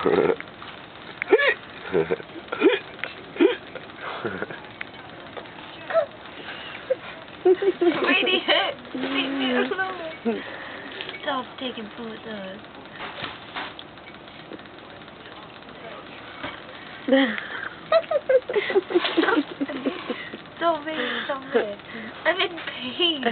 Really hit. Leave me alone. Stop taking photos. Stop it. I'm in pain.